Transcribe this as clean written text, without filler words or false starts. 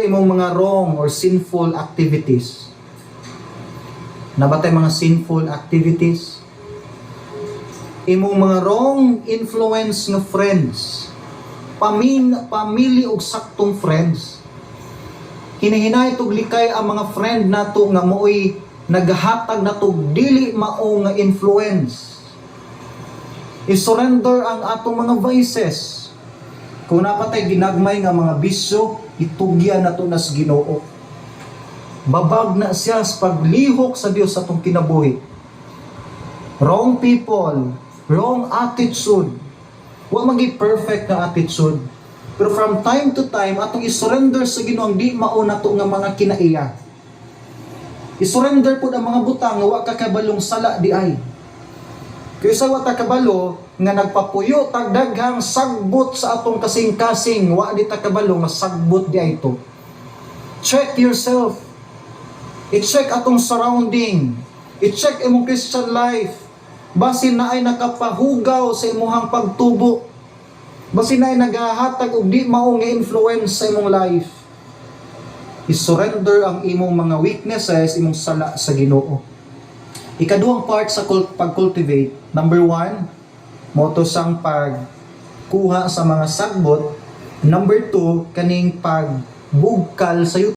imong mga wrong or sinful activities. Nabatay mga sinful activities. Imong mga wrong influence nga friends. Pamili og saktong friends. Hinahinay tug likay ang mga friend nato nga mo'y naghatag nato dili mao nga influence. I-surrender ang atong mga vices. Kung napatay ginagmay nga mga bisyo, itugyan nato na sa Ginoo. Babag na siya sa paglihok sa Dios sa atong kinabuhi. Wrong people, wrong attitude. Wa magi perfect na attitude. Pero from time to time, atong i-surrender sa Ginoo ang di mao nato nga mga kinaiya. I-surrender po ang mga butang nga wa ka kabalong sala di ay. Kaya sa wa ta kabalo nga nagpapuyo tag daghang sagbot sa atong kasing-kasing, wa di ta kabalo nga sagbot di ay to. Check yourself. I-check atong surrounding. I-check imong Christian life. Basin na ay nakapahugaw sa imuhang pagtubo. Basin na ay nagahatag og di mao nga influence sa imong life. I-surrender ang imong mga weaknesses, imong sala sa Ginoo. Ikaduhang part sa pag-cultivate, number 1, moto sang pagkuha sa mga sagbot. Number 2, kaning pagbugkal sa